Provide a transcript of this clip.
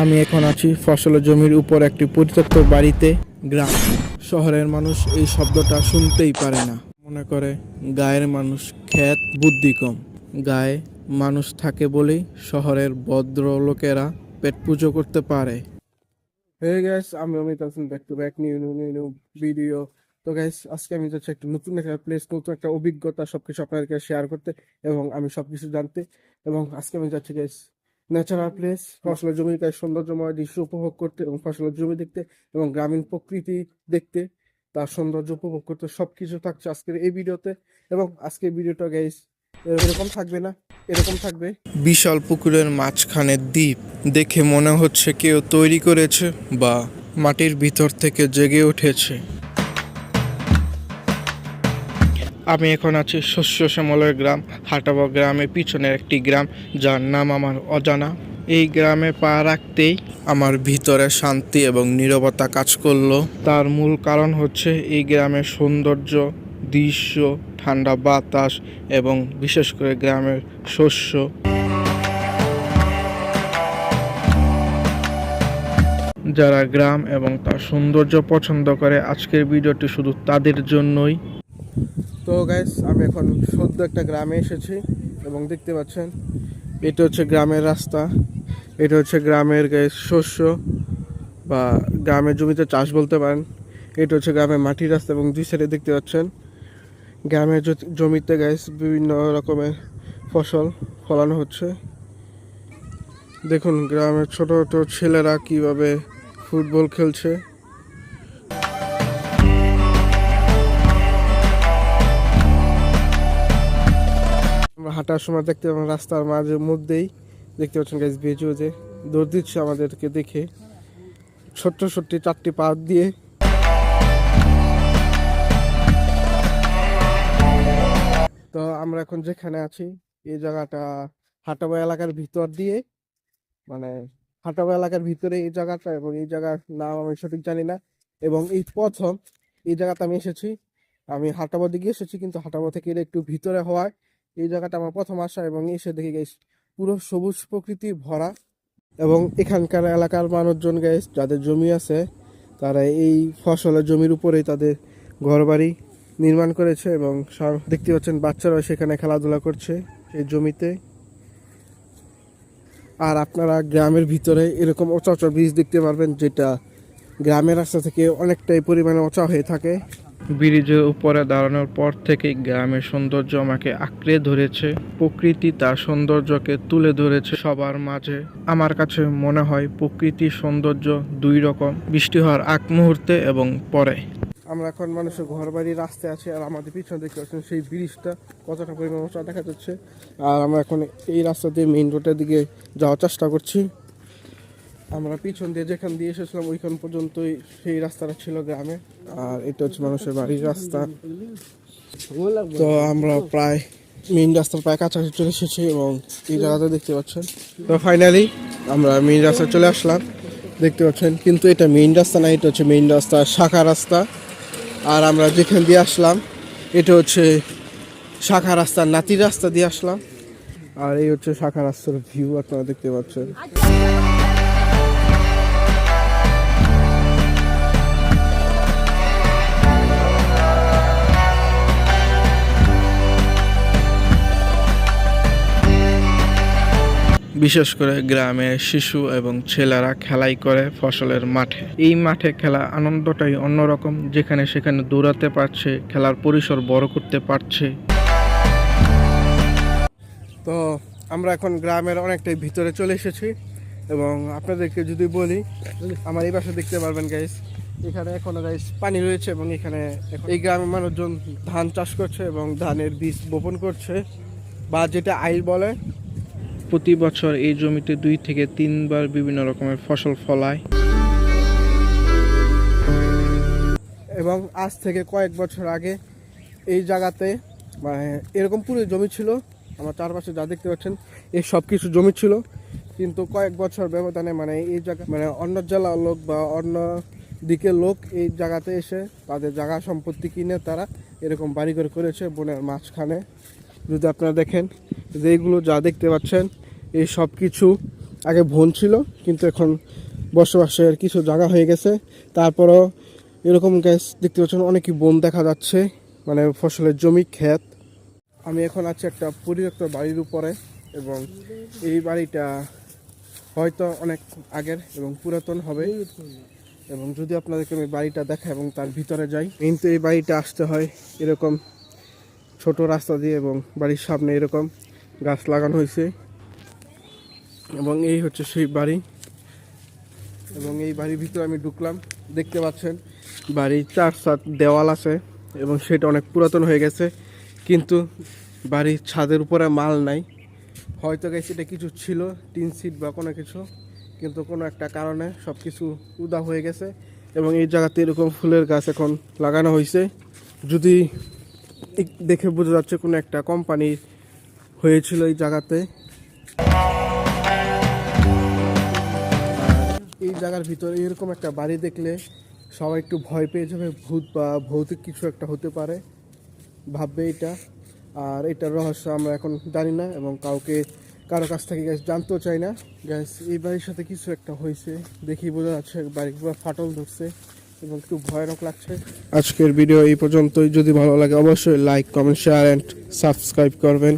আমি এখন আছি ফসলের জমির উপর একটি পরিত্যক্ত বাড়িতে। গ্রাম শহরের মানুষ এই শব্দটা শুনতেই পারে না, মনে করে গায়ের মানুষ খ্যাত বুদ্ধি কম। গায়ে মানুষ থাকে বলেই শহরের ভদ্র লোকেরা পেট পুজো করতে পারে। হে গাইস, আমি অমিত আছেন, back to back new video. তো গাইস, আজকে আমি যাচ্ছি একটা নতুন একটা প্লেস, নতুন একটা অভিজ্ঞতা, সবকিছু আপনাদেরকে শেয়ার করতে এবং আমি সবকিছু জানতে। এবং আজকে আমি যাচ্ছি গাইস ন্যাচারাল প্লেস, ফসলের জমির গায়ে সৌন্দর্যময় দৃশ্য উপভোগ করতে এবং ফসলের জমি দেখতে এবং গ্রামীণ প্রকৃতি দেখতে, তার সৌন্দর্য উপভোগ করতে। সবকিছু থাকছে আজকের এই ভিডিওতে। এবং আজকের ভিডিওটা গাইস এরকম থাকবে না, এরকম থাকবে বিশাল পুকুরের মাঝখানে দ্বীপ। দেখে মনে হচ্ছে কেউ তৈরি করেছে বা মাটির ভিতর থেকে জেগে উঠেছে। আমি এখন আছি শস্য শ্যামলের গ্রাম হাটাবা গ্রামের পিছনের একটি গ্রাম, যার নাম আমার অজানা। এই গ্রামে পা রাখতেই আমার ভিতরে শান্তি এবং নীরবতা কাজ করলো। তার মূল কারণ হচ্ছে এই গ্রামের সৌন্দর্য, দৃশ্য, ঠান্ডা বাতাস এবং বিশেষ করে গ্রামের শস্য। যারা গ্রাম এবং তার সৌন্দর্য পছন্দ করে, আজকের ভিডিওটি শুধু তাদের জন্যই। তো গাইস, আমি এখন সদ্য একটা গ্রামে এসেছি এবং দেখতে পাচ্ছেন এটা হচ্ছে গ্রামের রাস্তা, এটা হচ্ছে গ্রামের গাইস শস্য বা গ্রামের জমিতে চাষ বলতে পারেন। এটা হচ্ছে গ্রামের মাটির রাস্তা এবং দুই সাইডে দেখতে পাচ্ছেন গ্রামের জমিতে গাইস বিভিন্ন রকমের ফসল ফলানো হচ্ছে। দেখুন গ্রামের ছোট ছোট ছেলেরা কিভাবে ফুটবল খেলছে। হাঁটার সময় দেখতে পাবেন রাস্তার মাঝে মধ্যেই দেখতে পাচ্ছেন গাইস বেজু যে দৌড় দিচ্ছে আমাদেরকে দেখে, ছোট্ট ছোট্ট চারটি পা দিয়ে। তো আমরা এখন যেখানে আছি এই জায়গাটা হাটাবা এলাকার ভিতর দিয়ে, মানে হাটাবা এলাকার ভিতরে এই জায়গাটা, এবং এই জায়গার নাম আমি সঠিক জানি না। এবং এই প্রথম এই জায়গাতে আমি এসেছি, আমি হাটাবা দিকে এসেছি, কিন্তু হাটাবা থেকে একটু ভিতরে হওয়ায় এই জায়গাটা আমার প্রথম আসা। এবং এসে দেখি গাইস পুরো সবুজ প্রকৃতি ভরা। এবং এখানকার এলাকার মানুষজন গাইস যাদের জমি আছে, তারা এই ফসলের জমির উপরেই তাদের ঘরবাড়ি নির্মাণ করেছে। এবং দেখতে পাচ্ছেন বাচ্চারাও সেখানে খেলাধুলা করছে সেই জমিতে। আর আপনারা গ্রামের ভিতরে এরকম উঁচা উঁচা ব্রিজ দেখতে পারবেন, যেটা গ্রামের রাস্তা থেকে অনেকটাই পরিমাণে উঁচা হয়ে থাকে। ব্রিজের উপরে দাঁড়ানোর পর থেকে গ্রামের সৌন্দর্য আমাকে আঁকড়ে ধরেছে। প্রকৃতি তার সৌন্দর্যকে তুলে ধরেছে সবার মাঝে। আমার কাছে মনে হয় প্রকৃতির সৌন্দর্য দুই রকম, বৃষ্টি হওয়ার আগ মুহূর্তে এবং পরে। আমরা এখন মানুষের ঘর বাড়ির রাস্তায় আছি, আর আমাদের পিছনে দেখতে পাচ্ছেন সেই ব্রিজটা কতটা পরিমাণ উঁচা দেখা যাচ্ছে। আর আমরা এখন এই রাস্তা দিয়ে মেইন রোডের দিকে যাওয়ার চেষ্টা করছি। আমরা পিছন দিয়ে যেখান দিয়ে এসেছিলাম ওইখান পর্যন্তই সেই রাস্তাটা ছিল গ্রামে, আর এটা হচ্ছে মানুষের বাড়ির রাস্তা। তো আমরা প্রায় মেইন রাস্তার প্রায় কাছাকাছি চলে এসেছি এবং এই জায়গাটা দেখতে পাচ্ছেন। তো ফাইনালি আমরা মেইন রাস্তায় চলে আসলাম, দেখতে পাচ্ছেন। কিন্তু এটা মেইন রাস্তা না, এটা হচ্ছে মেইন রাস্তা শাখা রাস্তা। আর আমরা যেখান দিয়ে আসলাম এটা হচ্ছে শাখা রাস্তার নাতির রাস্তা দিয়ে আসলাম। আর এই হচ্ছে শাখা রাস্তার ভিউ, আপনারা দেখতে পাচ্ছেন। বিশেষ করে গ্রামের শিশু এবং ছেলেরা খেলাই করে ফসলের মাঠে। এই মাঠে খেলা আনন্দটাই অন্যরকম, যেখানে সেখানে দৌড়াতে পারছে, খেলার পরিসর বড় করতে পারছে। তো আমরা এখন গ্রামের অনেকটাই ভিতরে চলে এসেছি এবং আপনাদেরকে যদি বলি, আমার এই পাশে দেখতে পারবেন গাইস, এখানে এখনো গাইস পানি রয়েছে এবং এখানে এই গ্রামের মানুষজন ধান চাষ করছে এবং ধানের বীজ বপন করছে, বা যেটা আইল বলে। প্রতি বছর এই জমিতে 2 থেকে 3 বার বিভিন্ন রকমের ফসল ফলায়। এবং আজ থেকে কয়েক বছর আগে এই জায়গাতে মানে এরকম পুরো জমি ছিল, আমার চারপাশে যা দেখতে পাচ্ছেন এই সব কিছু জমি ছিল। কিন্তু কয়েক বছর ব্যবধানে মানে এই জায়গা মানে অন্য জেলার লোক বা অন্য দিকের লোক এই জায়গাতে এসে তাদের জায়গা সম্পত্তি কিনে তারা এরকম বাড়ি করে করেছে বনের মাঝখানে। যদি আপনারা দেখেন যে এইগুলো যা দেখতে পাচ্ছেন এই সব কিছু আগে বন ছিল, কিন্তু এখন বসবাসের কিছু জায়গা হয়ে গেছে। তারপরও এরকম গ্যাস দেখতে পাচ্ছেন অনেকই বন দেখা যাচ্ছে, মানে ফসলের জমি ক্ষেত। আমি এখন আছি একটা পরিত্যক্ত বাড়ির উপরে, এবং এই বাড়িটা হয়তো অনেক আগের এবং পুরাতন হবে। এবং যদি আপনাদেরকে আমি বাড়িটা দেখাই এবং তার ভিতরে যাই, কিন্তু এই বাড়িটা আসতে হয় এরকম ছোট রাস্তা দিয়ে, এবং বাড়ির সামনে এরকম গাছ লাগানো হয়েছে। এবং এই হচ্ছে সেই বাড়ি, এবং এই বাড়ির ভিতরে আমি ঢুকলাম। দেখতে পাচ্ছেন বাড়ির চার সাত দেওয়াল আছে, এবং সেটা অনেক পুরাতন হয়ে গেছে, কিন্তু বাড়ির ছাদের উপরে মাল নাই। হয়তো গেছে এটা কিছু ছিল, টিন সিট বা কোনো কিছু, কিন্তু কোনো একটা কারণে সব কিছু উদা হয়ে গেছে। এবং এই জায়গাতে এরকম ফুলের গাছ এখন লাগানো হয়েছে। যদি দেখে বোঝা যাচ্ছে কোনো একটা কোম্পানি হয়েছিল এই জায়গাতে। এই জায়গার ভিতরে এরকম একটা বাড়ি দেখলে সবাই একটু ভয় পেয়ে যাবে, ভূত বা ভৌতিক কিছু একটা হতে পারে ভাববে এটা। আর এটার রহস্য আমরা এখন জানি না, এবং কারো কাছ থেকে গ্যাস জানতেও চাই না। গ্যাস এই বাড়ির সাথে কিছু একটা হয়েছে, দেখি বোঝা যাচ্ছে বাড়ি পুরো ফাটল ধরছে এবং একটু ভয়ানক লাগছে। আজকের ভিডিও এই পর্যন্তই। যদি ভালো লাগে অবশ্যই like, comment, share and subscribe করবেন।